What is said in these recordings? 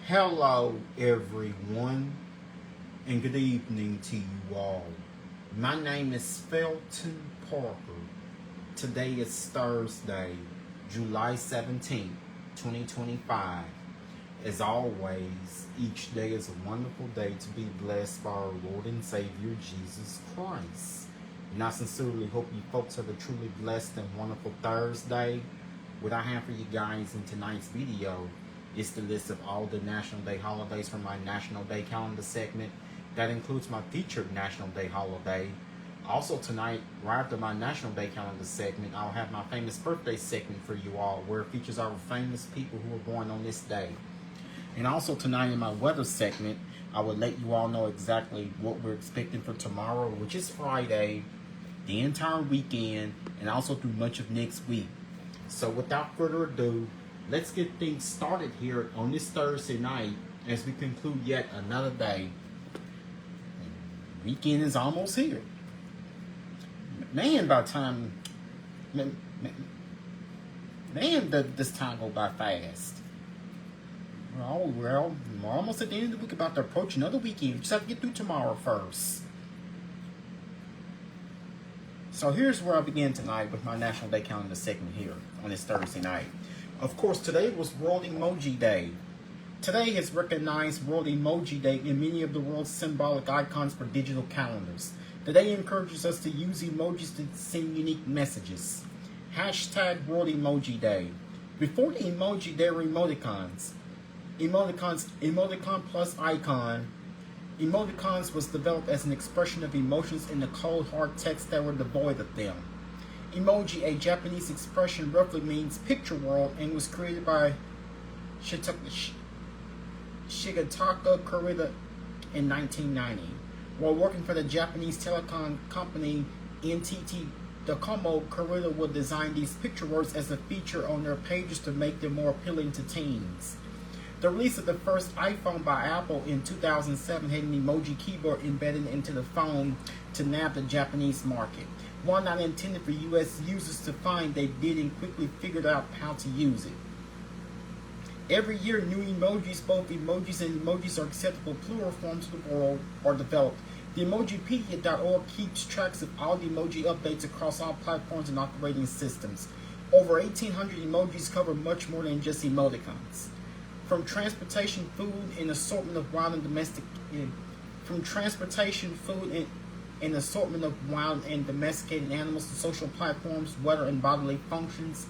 Hello, everyone, and good evening to you all. My name is Felton Parker. Today is Thursday, July 17th, 2025. As always, each day is a wonderful day to be blessed by our Lord and Savior, Jesus Christ. And I sincerely hope you folks have a truly blessed and wonderful Thursday. What I have for you guys in tonight's video is the list of all the National Day holidays from my National Day calendar segment. That includes my featured National Day holiday. Also tonight, right after my National Day calendar segment, I'll have my famous birthday segment for you all, where it features our famous people who were born on this day. And also tonight in my weather segment, I will let you all know exactly what we're expecting for tomorrow, which is Friday, the entire weekend, and also through much of next week. So without further ado, let's get things started here on this Thursday night as we conclude yet another day. Weekend is almost here. Man, by the time, this time go by fast. Well, we're almost at the end of the week, about to approach another weekend. We just have to get through tomorrow first. So here's where I begin tonight with my National Day calendar segment here on this Thursday night. Of course, today was World Emoji Day. Today is recognized World Emoji Day in many of the world's symbolic icons for digital calendars. The day encourages us to use emojis to send unique messages. Hashtag World Emoji Day. Before the emoji, there were emoticons. Emoticon plus icon. Emoticons was developed as an expression of emotions in the cold, hard text that were devoid of them. Emoji, a Japanese expression, roughly means picture world and was created by Shigetaka Kurita in 1990. While working for the Japanese telecom company NTT Docomo, Kurita would design these picture words as a feature on their pages to make them more appealing to teens. The release of the first iPhone by Apple in 2007 had an emoji keyboard embedded into the phone to nab the Japanese market. While not intended for U.S. users to find, they did and quickly figured out how to use it. Every year, new emojis, both emojis and emojis are acceptable plural forms of the world, are developed. The Emojipedia.org keeps tracks of all the emoji updates across all platforms and operating systems. Over 1,800 emojis cover much more than just emoticons. From transportation, food, and assortment of wild and domestic, assortment of wild and domesticated animals to social platforms, weather, and bodily functions,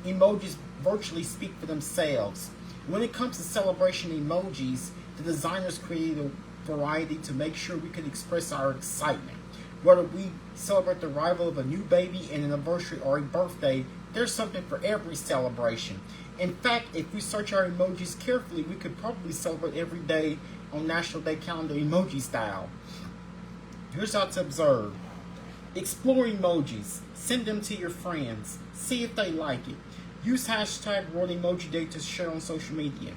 emojis virtually speak for themselves. When it comes to celebration emojis, the designers created a variety to make sure we could express our excitement. Whether we celebrate the arrival of a new baby, an anniversary, or a birthday, there's something for every celebration. In fact, if we search our emojis carefully, we could probably celebrate every day on National Day calendar emoji style. Here's how to observe. Explore emojis. Send them to your friends. See if they like it. Use hashtag World Emoji Day to share on social media.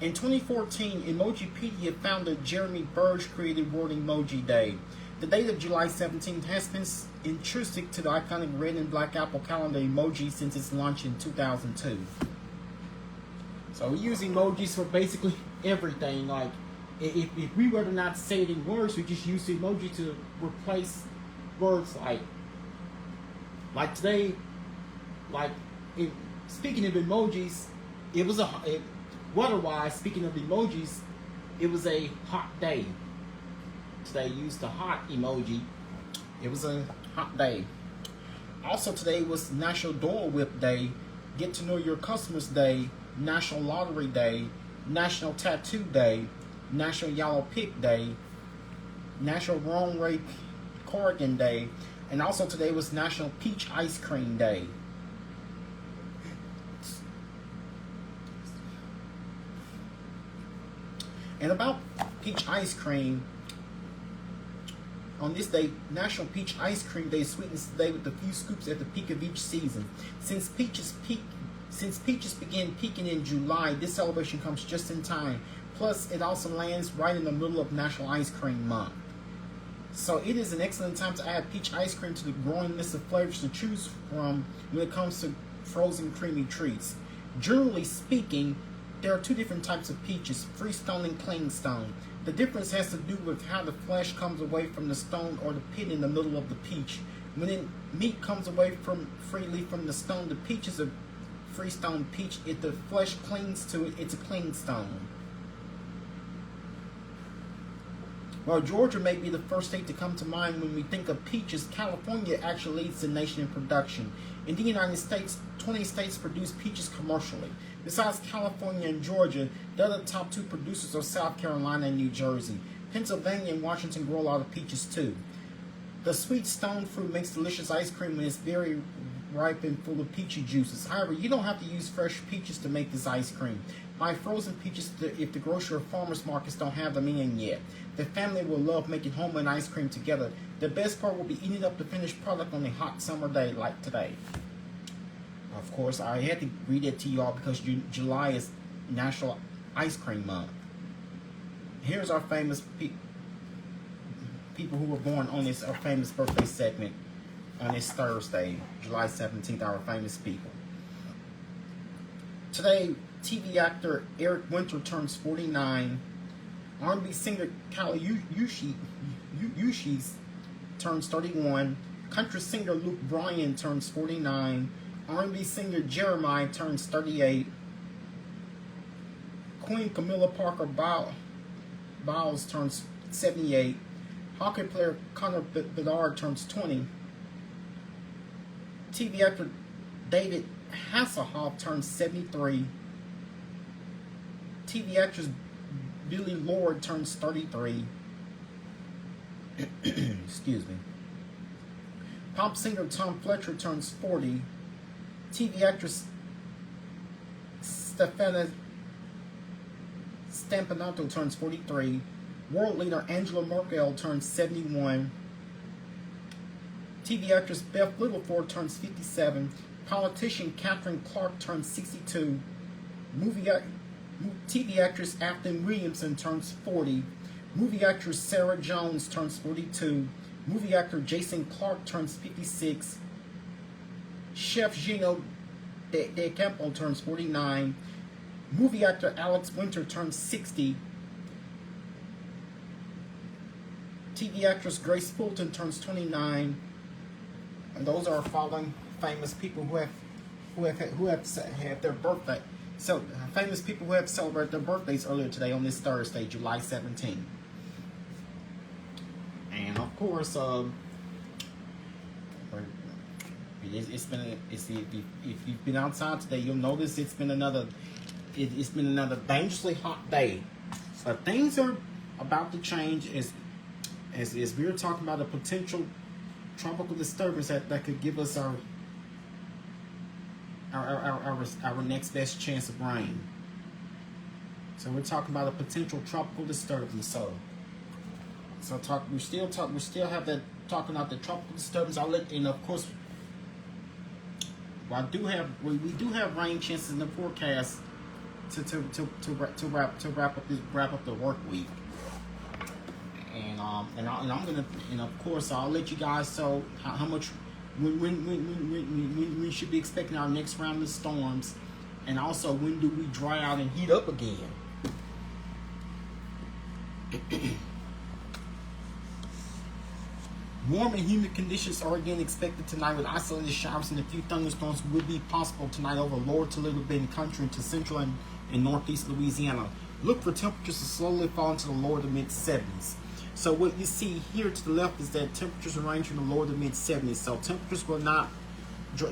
In 2014, Emojipedia founder Jeremy Burge created World Emoji Day. The date of July 17th has been intrinsic to the iconic red and black Apple calendar emoji since its launch in 2002. So we use emojis for basically everything. Like, if we were to not say it in words, we just use the emoji to replace words like today. Speaking of emojis, weather-wise, speaking of emojis, it was a hot day. Today used the hot emoji. It was a hot day. Also today was National Dole Whip Day, Get to Know Your Customers Day, National Lottery Day, National Tattoo Day, National Yellow Pig Day, National Wrong Way Corrigan Day, and also today was National Peach Ice Cream Day. And about peach ice cream, on this day, National Peach Ice Cream Day sweetens the day with a few scoops at the peak of each season. Since peaches begin peaking in July, this celebration comes just in time. Plus, it also lands right in the middle of National Ice Cream Month. So it is an excellent time to add peach ice cream to the growing list of flavors to choose from when it comes to frozen creamy treats. Generally speaking, there are two different types of peaches, freestone and clingstone. The difference has to do with how the flesh comes away from the stone or the pit in the middle of the peach. When meat comes away freely from the stone, the peach is a freestone peach. If the flesh clings to it, it's a clingstone. While Georgia may be the first state to come to mind when we think of peaches, California actually leads the nation in production. In the United States, 20 states produce peaches commercially. Besides California and Georgia, the other top two producers are South Carolina and New Jersey. Pennsylvania and Washington grow a lot of peaches too. The sweet stone fruit makes delicious ice cream when it's very ripe and full of peachy juices. However, you don't have to use fresh peaches to make this ice cream. Buy frozen peaches if the grocery or farmers markets don't have them in yet. The family will love making homemade ice cream together. The best part will be eating up the finished product on a hot summer day like today. Of course, I had to read it to y'all because July is National Ice Cream Month. Here's our famous people who were born on this our famous birthday segment on this Thursday, July 17th, our famous people. Today, TV actor Eric Winter turns 49. R&B singer Kali Uchis turns 31. Country singer Luke Bryan turns 49. R&B singer Jeremiah turns 38. Queen Camilla Parker Bowles turns 78. Hockey player Connor Bedard turns 20. TV actor David Hasselhoff turns 73. TV actress Billie Lourd turns 33. Excuse me. Pop singer Tom Fletcher turns 40. TV actress Stefania Stampanato turns 43. World leader Angela Merkel turns 71. TV actress Beth Littleford turns 57. Politician Catherine Clark turns 62. TV actress Afton Williamson turns 40. Movie actress Sarah Jones turns 42. Movie actor Jason Clarke turns 56. Chef Gino De Campo turns 49. Movie actor Alex Winter turns 60. TV actress Grace Fulton turns 29. And those are following famous people who have had their birthday. So famous people who have celebrated their birthdays earlier today on this Thursday, July 17th. And of course, if you've been outside today, you'll notice it's been another dangerously hot day. But things are about to change as we were talking about a potential tropical disturbance that could give us our next best chance of rain. So we're talking about a potential tropical disturbance. We still have that talking about the tropical disturbance. And of course, we do have rain chances in the forecast to wrap up the work week. And of course I'll let you guys know how much when we should be expecting our next round of storms, and also when do we dry out and heat up again. Warm and humid conditions are again expected tonight, with isolated showers and a few thunderstorms will be possible tonight over lower to Little Bend country into central and northeast Louisiana. Look for temperatures to slowly fall into the lower to mid 70s. So what you see here to the left is that temperatures are ranging from the lower to mid 70s. So temperatures will not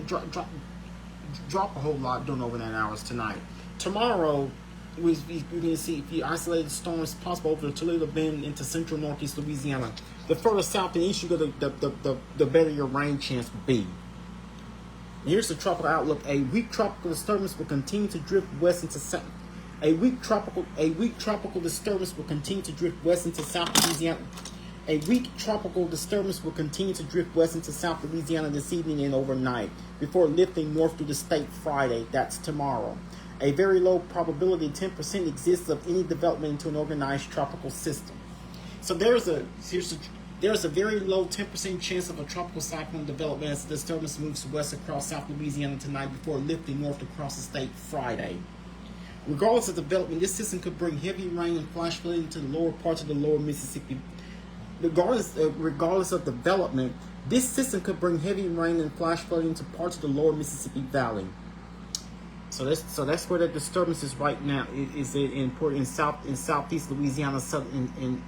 drop a whole lot during overnight hours tonight. Tomorrow, we're going to see a few isolated storms possible over the Toledo Bend into central northeast Louisiana. The further south and east you go, the better your rain chance will be. Here's the tropical outlook. A weak tropical disturbance will continue to drift west into south. A weak tropical disturbance will continue to drift west into South Louisiana. A weak tropical disturbance will continue to drift west into South Louisiana this evening and overnight, before lifting north through the state Friday. That's tomorrow. A very low probability, 10%, exists of any development into an organized tropical system. So there's a very low 10% chance of a tropical cyclone development as the disturbance moves west across South Louisiana tonight before lifting north across the state Friday. Regardless of development, this system could bring heavy rain and flash flooding into the lower parts of the lower Mississippi. Regardless of development, this system could bring heavy rain and flash flooding into parts of the lower Mississippi Valley. So that's where the disturbance is right now. Is in southeast Louisiana,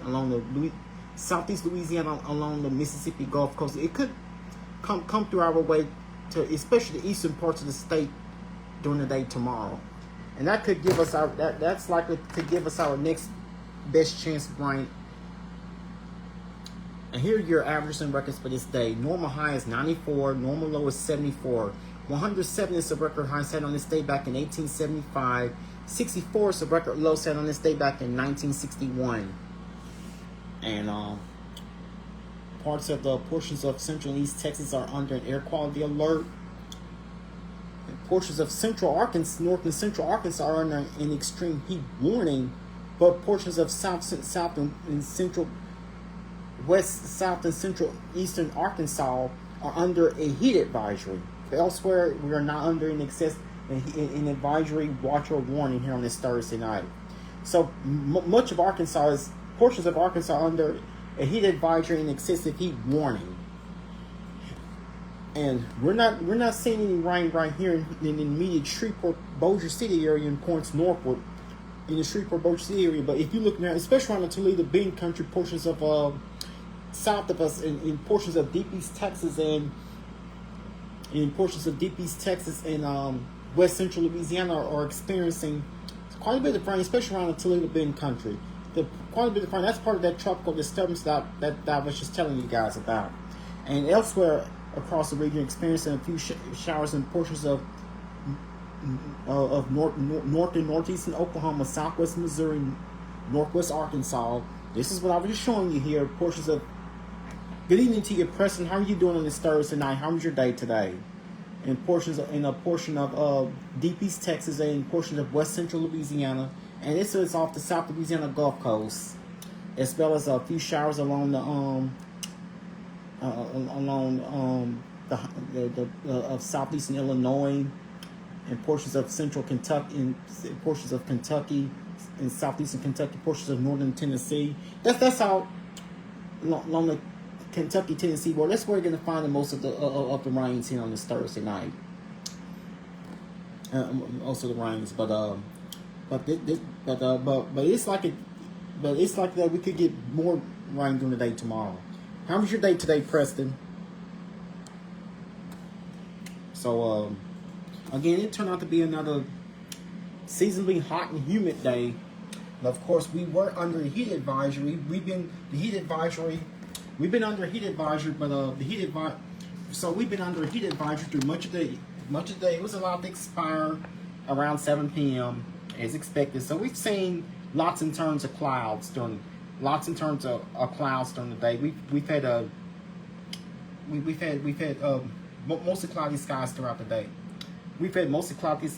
along the southeast Louisiana, along the Mississippi Gulf Coast. It could come through our way to, especially the eastern parts of the state, during the day tomorrow. And that could give us that's likely to give us our next best chance of rain. And here are your averages and records for this day. Normal high is 94, normal low is 74. 107 is the record high set on this day back in 1875. 64 is the record low set on this day back in 1961. And portions of central and east Texas are under an air quality alert. Portions of central Arkansas, north and central Arkansas are under an extreme heat warning, but portions of south and central, west, south, and central eastern Arkansas are under a heat advisory. Elsewhere, we are not under an advisory, watch, or warning here on this Thursday night. So much of portions of Arkansas are under a heat advisory and excessive heat warning. And we're not seeing any rain right here in the immediate Shreveport, Bossier City area and points northward in the Shreveport, Bossier City area. But if you look now, especially around the Toledo Bean Country, portions of south of us, in portions of Deep East Texas and West Central Louisiana are experiencing quite a bit of rain, especially around the Toledo Bend country. Quite a bit of rain. That's part of that tropical disturbance that I was just telling you guys about. And elsewhere across the region, experiencing a few showers in portions of north and northeastern Oklahoma, southwest Missouri, northwest Arkansas. This is what I was just showing you here. Portions of. Good evening to you, Preston. How are you doing on this Thursday night? How was your day today? In a portion of Deep East Texas and portions of West Central Louisiana, and this is off the South Louisiana Gulf Coast, as well as a few showers along of southeastern Illinois and portions of central Kentucky and portions of Kentucky and southeastern Kentucky, portions of northern Tennessee. That's all along the Kentucky, Tennessee border. That's where you're going to find the most of the rains here on this Thursday night. Also the rains, but it's like that we could get more rain during the day tomorrow. How was your day today, Preston? So again, it turned out to be another seasonably hot and humid day. And of course, we were under a heat advisory. We've been under a heat advisory, but we've been under a heat advisory through much of the day. It was allowed to expire around 7 p.m. as expected. So we've seen lots in terms of clouds during the day. We've had mostly cloudy skies throughout the day. We've had mostly cloudy.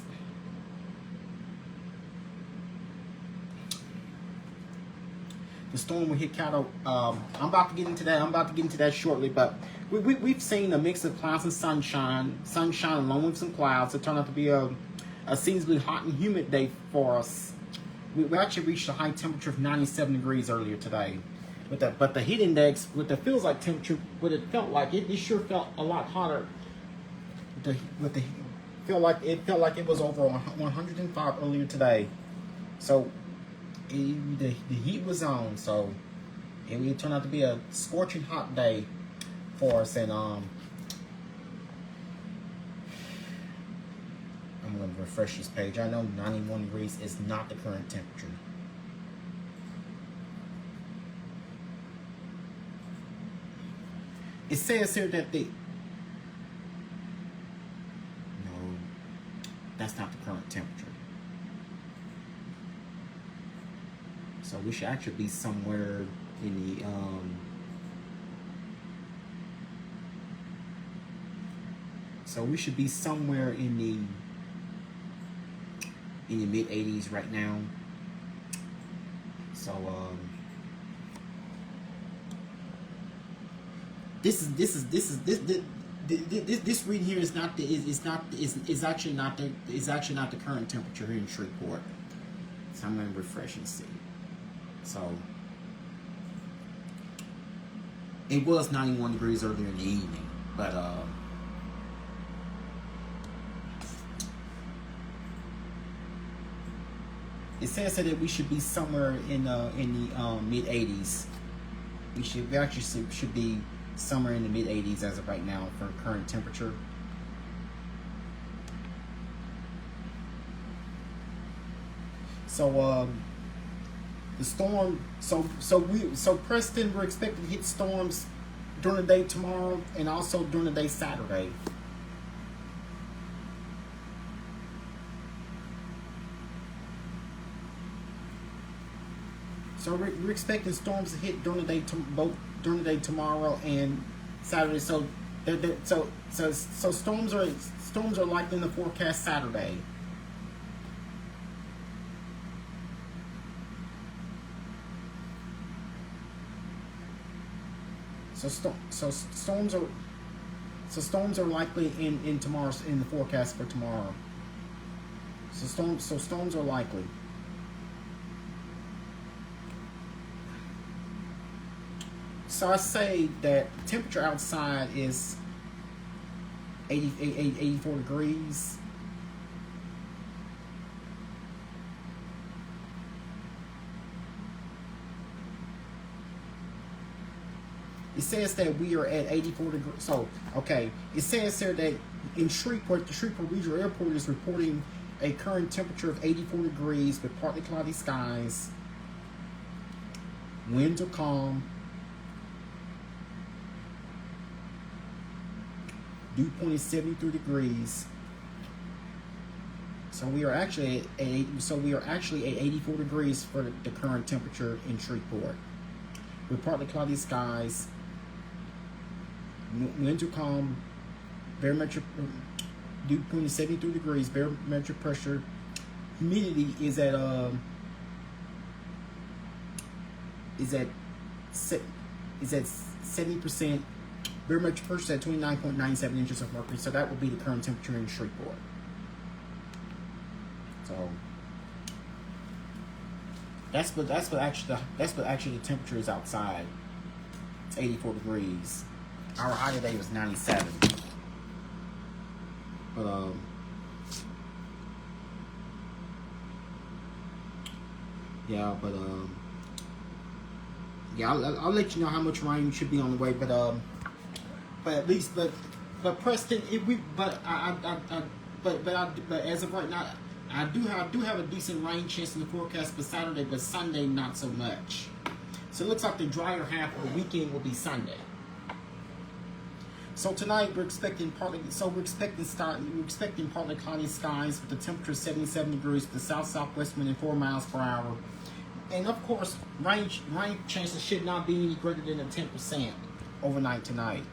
The storm will hit Caddo. I'm about to get into that shortly. But we've seen a mix of clouds and sunshine along with some clouds. It turned out to be a seasonably hot and humid day for us. We actually reached a high temperature of 97 degrees earlier today. But the heat index, with the feels like temperature, what it felt like, it sure felt a lot hotter. It felt like it was over 105 earlier today. So the heat was on. So it turned out to be a scorching hot day for us. And I'm going to refresh this page. I know 91 degrees is not the current temperature. It says here that no, that's not the current temperature. So we should actually be somewhere in the mid 80s right now. So this reading here is actually not the current temperature here in Shreveport. So I'm going to refresh and see. So it was 91 degrees earlier in the evening, but it says that we should be somewhere in the mid 80s. We actually should be somewhere in the mid 80s as of right now for current temperature. So the storm. So Preston, we're expected to hit storms during the day tomorrow and also during the day Saturday. So we're expecting storms to hit during the day, both during the day tomorrow and Saturday. So storms are likely in the forecast Saturday. So storms are likely in tomorrow's in the forecast for tomorrow. So storms are likely. So I say that temperature outside is 84 degrees. It says that we are at 84 degrees. So, okay. It says here that in Shreveport, the Shreveport Regional Airport is reporting a current temperature of 84 degrees with partly cloudy skies. Winds are calm. Dew point is 73 degrees. So we are actually at 84 degrees for the current temperature in Shreveport, with partly cloudy skies. Winds are calm. Barometric dew point is 73 degrees. Barometric pressure, humidity is at 70%. Barometric pressure is at 29.97 inches of mercury. So that would be the current temperature in Shreveport. So that's what actually the temperature is outside. It's 84 degrees. Our high today was 97. But yeah, I'll let you know how much rain should be on the way. But at least Preston, but as of right now, I do have a decent rain chance in the forecast for Saturday, but Sunday not so much. So it looks like the drier half of the weekend will be Sunday. So tonight we're expecting partly cloudy skies with the temperature 77 degrees with the south-southwest wind at 4 miles per hour. And of course, rain chances should not be any greater than 10% overnight tonight.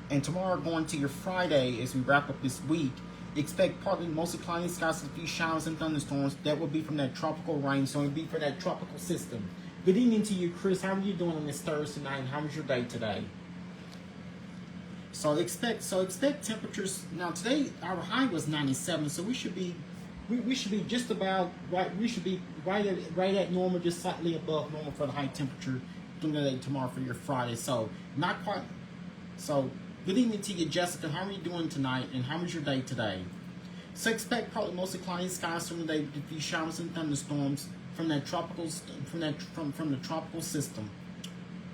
And tomorrow, going to your Friday, as we wrap up this week, expect partly mostly cloudy skies with a few showers and thunderstorms. That will be from that tropical rain, so it'll be for that tropical system. Good evening to you, Chris. How are you doing on this Thursday night? How was your day today? So expect temperatures. Now today our high was 97, so we should be just about right. We should be right at normal, just slightly above normal for the high temperature during the day tomorrow for your Friday. So not quite. So good evening to you, Jessica. How are you doing tonight? And how was your day today? So expect probably mostly cloudy skies during the day with a few showers and thunderstorms from the tropical system,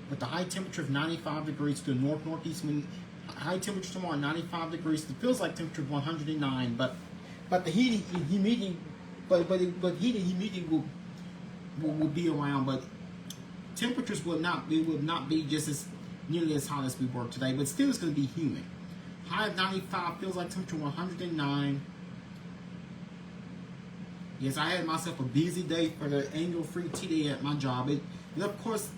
with the high temperature of 95 degrees to the northeast wind. High temperature tomorrow 95 degrees. It feels like temperature of 109, but the heat and humidity will be around, but temperatures will not be just as nearly as hot as we were today, but still it's going to be humid. High of 95 feels like temperature 109. Yes, I had myself a busy day for the annual free tea day at my job. And of course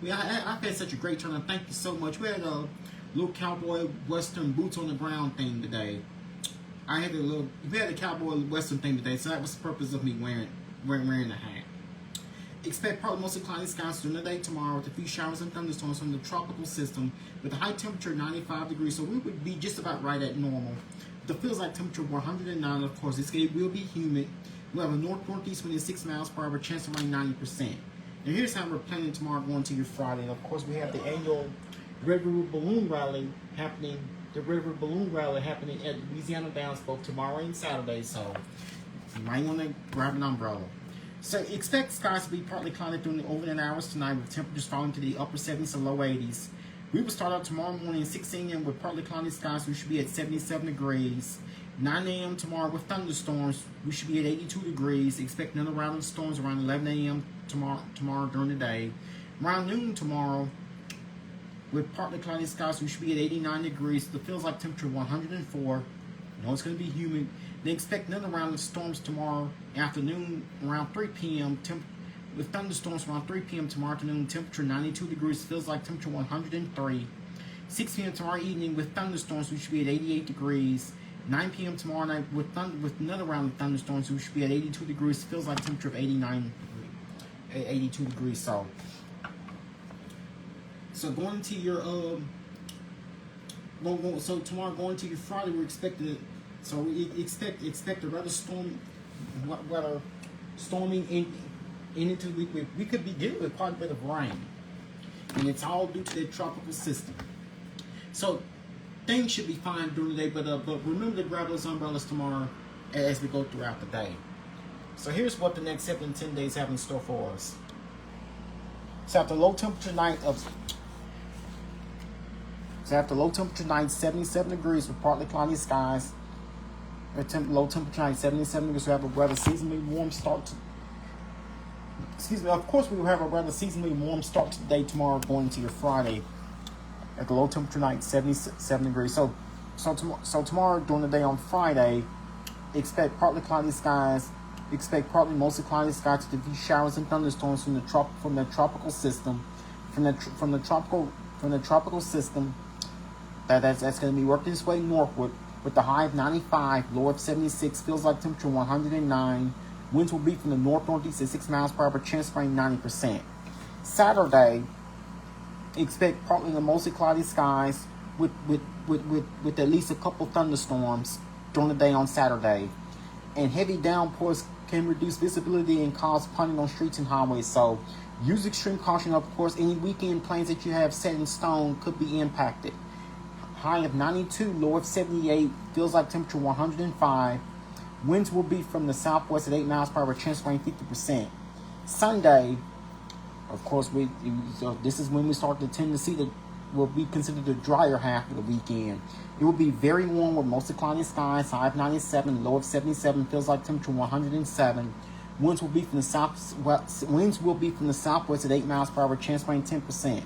I've had such a great turnout. Thank you so much. We had a little cowboy western boots on the ground thing today. We had a cowboy western thing today, so that was the purpose of me wearing the hat. Expect partly mostly cloudy skies during the day tomorrow with a few showers and thunderstorms from the tropical system with a high temperature 95 degrees, so we would be just about right at normal. the feels like temperature 109. Of course, it will be humid. We'll have a northeast wind at 6 miles per hour, chance of rain 90%. Now here's how we're planning tomorrow going to your Friday. And of course, we have the annual Red River Balloon Rally happening. The Red River Balloon Rally happening at Louisiana Downs both tomorrow and Saturday. So you might want to grab an umbrella. So expect skies to be partly cloudy during the overnight hours tonight, with temperatures falling to the upper 70s to low 80s. We will start out tomorrow morning at 6 a.m. with partly cloudy skies. We should be at 77 degrees. 9 a.m. tomorrow with thunderstorms. We should be at 82 degrees. Expect another round of storms around 11 a.m. tomorrow during the day. Around noon tomorrow with partly cloudy skies, we should be at 89 degrees. The feels like temperature 104. You know it's going to be humid. They expect another round of storms tomorrow afternoon around 3 p.m. With thunderstorms around 3 p.m. tomorrow afternoon. Temperature 92 degrees. Feels like temperature 103. 6 p.m. tomorrow evening with thunderstorms, we should be at 88 degrees. 9 p.m. tomorrow night with another round of thunderstorms, we should be at 82 degrees. Feels like temperature of 82 degrees. So going to your so tomorrow going to your Friday, we're expecting. So we expect a rather storming into the week. We could be dealing with quite a bit of rain, and it's all due to the tropical system. So things should be fine during the day, but remember to grab those umbrellas tomorrow as we go throughout the day. So here's what the next 7 to 10 days have in store for us. So after low temperature night, 77 degrees with partly cloudy skies. Low temperature night, 77 degrees. We have a rather seasonally warm start. Of course, we will have a rather seasonally warm start to the day tomorrow, going into your Friday. At the low temperature night, 77 degrees. So tomorrow during the day on Friday, expect partly cloudy skies. Expect partly mostly cloudy skies to diffuse showers and thunderstorms from the tropical system. From the tropical system that's going to be working its way northward with the high of 95, low of 76. Feels like temperature 109. Winds will be from the northeast at 6 miles per hour. Chance of rain 90%. Saturday, expect partly the mostly cloudy skies with at least a couple thunderstorms during the day on Saturday. And heavy downpours can reduce visibility and cause punting on streets and highways. So use extreme caution. Of course, any weekend plans that you have set in stone could be impacted. High of 92, low of 78. Feels like temperature 105. Winds will be from the southwest at 8 miles per hour. Chance of rain 50%. Sunday, of course, this is when we start to tend to see will be considered the drier half of the weekend. It will be very warm with mostly cloudy skies. High of 97, low of 77. Feels like temperature 107. Winds will be from the southwest at 8 miles per hour. Chance of rain 10%.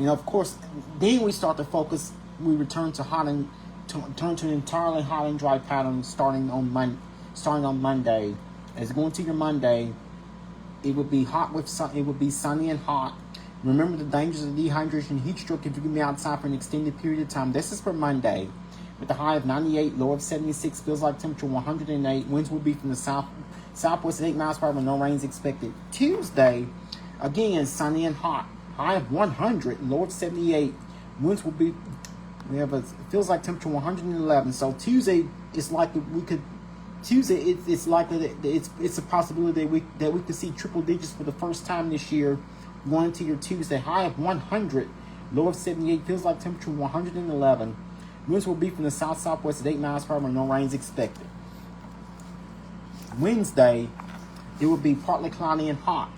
Of course, then we start to focus. We return to turn to an entirely hot and dry pattern starting on Monday. As going to your Monday, it would be hot with sun. It would be sunny and hot. Remember the dangers of dehydration and heat stroke if you can be outside for an extended period of time. This is for Monday, with the high of 98, low of 76. Feels like temperature 108. Winds will be from the southwest at 8 miles per hour. No rain is expected. Tuesday, again sunny and hot. High of 100, low of 78. Winds will be. It feels like temperature 111. So Tuesday, it's likely we could. Tuesday, it's likely that it's a possibility that we could see triple digits for the first time this year. Going into your Tuesday, high of 100, low of 78. Feels like temperature 111. Winds will be from the southwest at 8 miles per hour. No rain is expected. Wednesday, it will be partly cloudy and hot,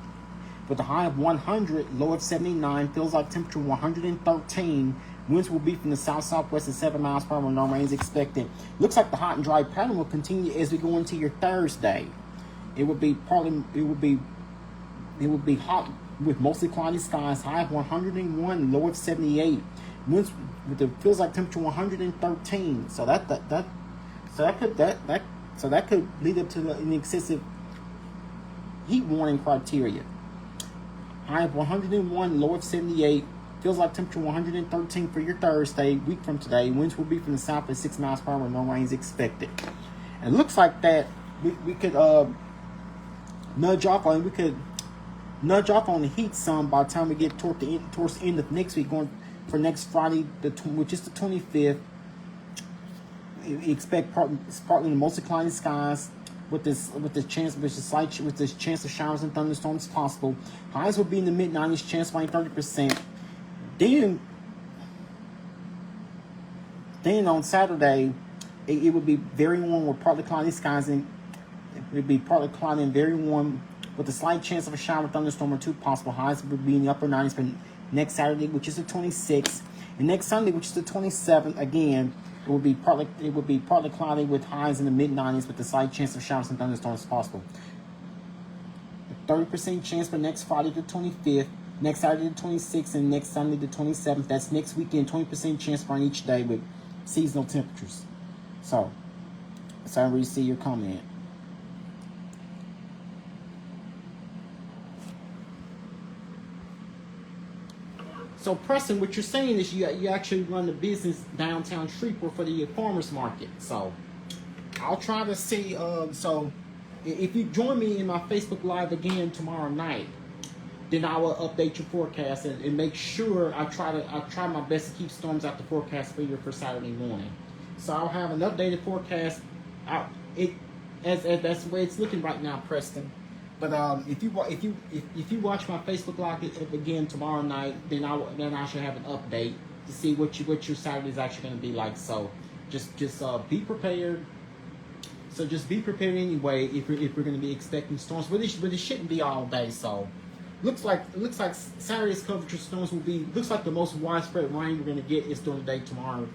with a high of 100, low of 79. Feels like temperature 113. Winds will be from the southwest at 7 miles per hour. No rain is expected. Looks like the hot and dry pattern will continue as we go into your Thursday. It will be hot with mostly cloudy skies. High of 101, low of 78. Winds with the feels like temperature 113. So that could lead up to an excessive heat warning criteria. High of 101, low of 78. Feels like temperature 113 for your Thursday, week from today. Winds will be from the south at 6 miles per hour. No rain is expected. And it looks like that we could nudge off on the heat some by the time we get towards the end of next week, going for next Friday, which is the 25th. expect partly to mostly cloudy skies with this chance of showers and thunderstorms possible. Highs will be in the mid 90s, chance of rain 30%. Then on Saturday, it would be very warm with partly cloudy skies, and it would be partly cloudy and very warm with a slight chance of a shower, thunderstorm, or two possible. Highs would be in the upper 90s for next Saturday, which is the 26th, and next Sunday, which is the 27th. Again, it would be partly cloudy with highs in the mid 90s with a slight chance of showers and thunderstorms possible. 30% chance for next Friday, the 25th. Next Saturday, the 26th, and next Sunday, the 27th. That's next weekend. 20% chance for each day with seasonal temperatures. So I really see your comment. So Preston, what you're saying is you actually run the business downtown Shreveport for the farmers market. So I'll try to see. So if you join me in my Facebook Live again tomorrow night, then I will update your forecast and make sure I try my best to keep storms out the forecast for you for Saturday morning. So I'll have an updated forecast. That's the way it's looking right now, Preston. But if you watch my Facebook Live again tomorrow night, then I should have an update to see what your Saturday is actually going to be like. So just be prepared. So just be prepared anyway if we're going to be expecting storms, but it shouldn't be all day. So looks like Saturday's coverage of storms will be. Looks like the most widespread rain we're going to get is during the day tomorrow.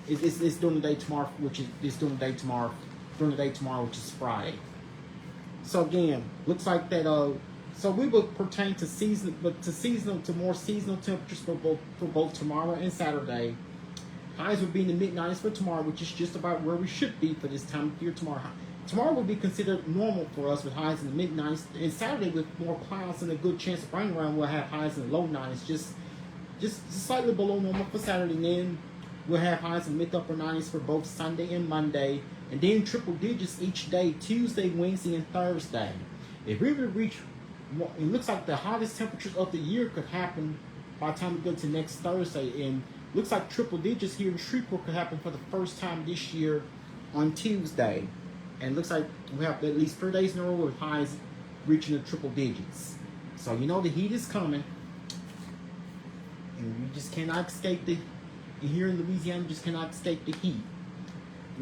It's during the day tomorrow, which is Friday. So again, looks like that. So we will pertain to more seasonal temperatures for both tomorrow and Saturday. Highs will be in the mid 90s for tomorrow, which is just about where we should be for this time of year tomorrow. Tomorrow will be considered normal for us with highs in the mid 90s, and Saturday with more clouds and a good chance of rain around, we'll have highs in the low 90s, just slightly below normal for Saturday. And then we'll have highs in mid upper 90s for both Sunday and Monday. And then triple digits each day, Tuesday, Wednesday, and Thursday. If we would reach, it looks like the hottest temperatures of the year could happen by the time we go to next Thursday. And looks like triple digits here in Shreveport could happen for the first time this year on Tuesday. And looks like we have at least 3 days in a row with highs reaching the triple digits. So you know the heat is coming. And we just cannot escape the, here in Louisiana, we just cannot escape the heat.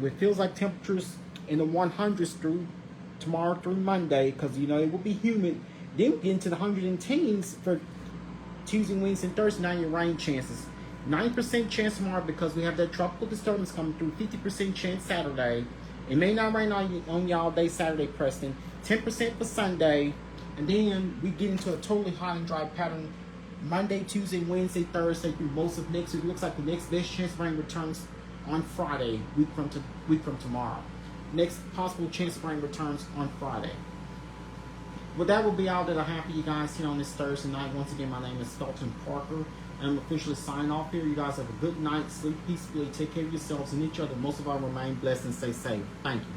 It feels like temperatures in the 100s through tomorrow through Monday, because you know it will be humid. Then we get into the 110s for Tuesday, Wednesday, and Thursday. Now your rain chances. 9% chance tomorrow because we have that tropical disturbance coming through. 50% chance Saturday. It may not rain on y'all day Saturday, Preston. 10% for Sunday. And then we get into a totally hot and dry pattern Monday, Tuesday, Wednesday, Thursday through most of next week. Looks like the next best chance of rain returns on Friday, week from tomorrow. Next possible chance of rain returns on Friday. Well, that will be all that I have for you guys here on this Thursday night. Once again, my name is Dalton Parker, and I'm officially signing off here. You guys have a good night, sleep peacefully, take care of yourselves and each other. Most of all, remain blessed and stay safe. Thank you.